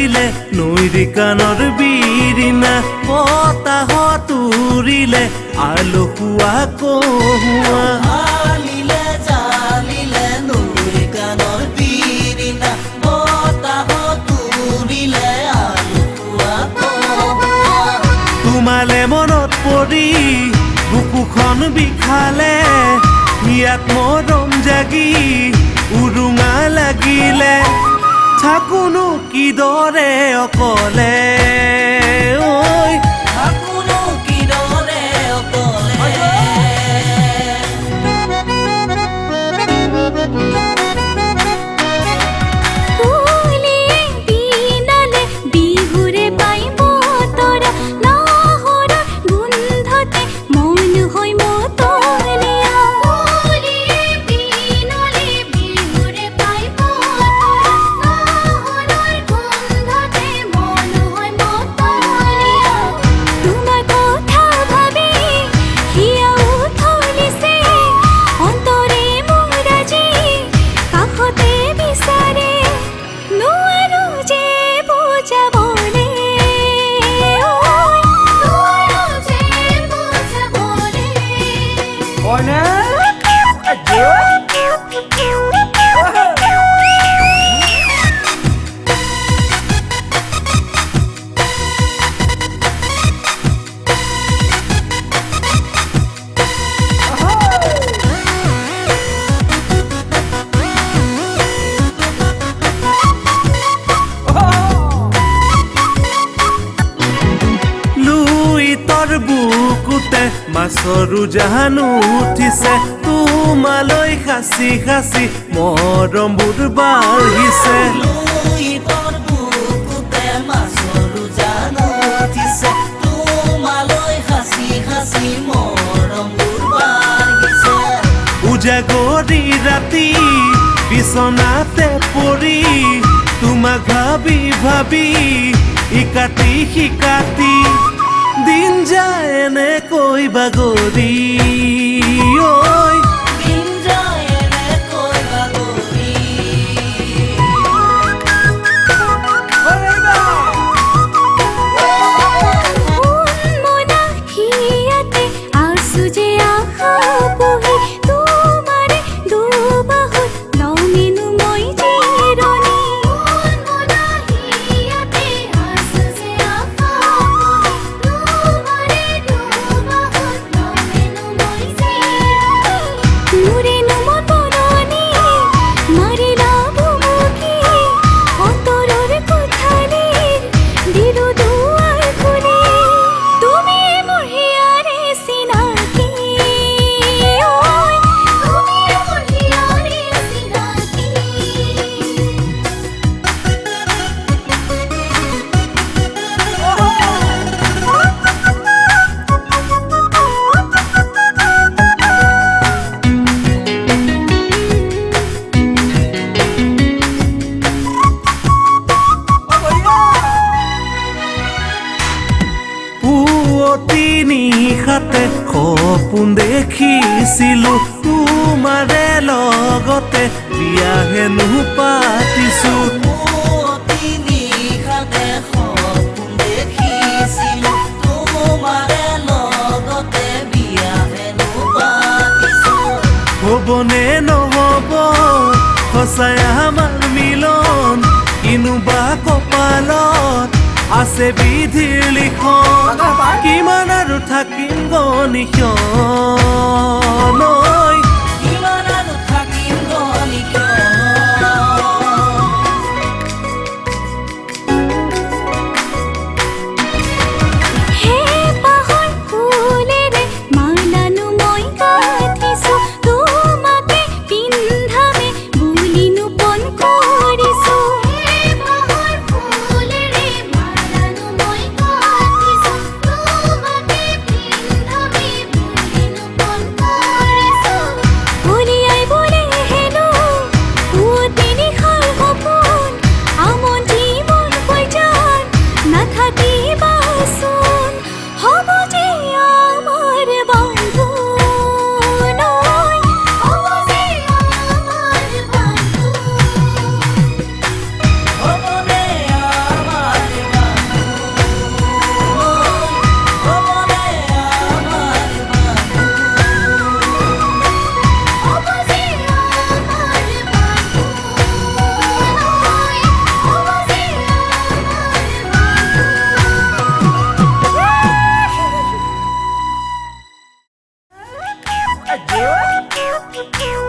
জালিলে নৈৰ কাণৰ বিৰিণা বতাহ তুৰিলে আলসুৱা কহুৱা জালিলে জালিলে নৈৰ কাণৰ বিৰিণা বতাহ তুৰিলে আলসুৱা কহুৱা তোমালে মনত পৰি বুকুখন বিষালে হিয়াত মৰম জাগি উৰুঙা লাগিলে থাকুনো কিদৰে অকলে ঐ থাকুনো কিদৰে অকলে বুকুতে মাছৰো জাহানো উঠিছে তোমালৈ খাচি খাচি মৰমবোৰ বাঢ়িছে লুইতৰ বুকুতে মাছৰো জাহানো উঠিছে তোমালৈ খাচি খাচি মৰমবোৰ বাঢ়িছে উজাগৰি ৰাতি বিচনাতে পৰি তোমাক ভাবি ভাবি ইকাতি সিকাতি দিন যায় এনেকৈ বাগৰি ঐ দিন যায় এনেকৈ বাগৰি নিশাতে সপোন দেখিছিলো তোমাৰে লগতে বিয়া হেনো পাতিছো নিশাতে সপোন দেখিছিলো তোমাৰে লগতে বিয়া হেনো পাতিছো হ'বনে নহ'ব সঁচাই আমাৰ মিলন কিনোবা কপালত আছে বিধিৰ লিখন কিমান আৰু থাকিম গনিখন কিমান আৰু থাকিম গনিখন কিয়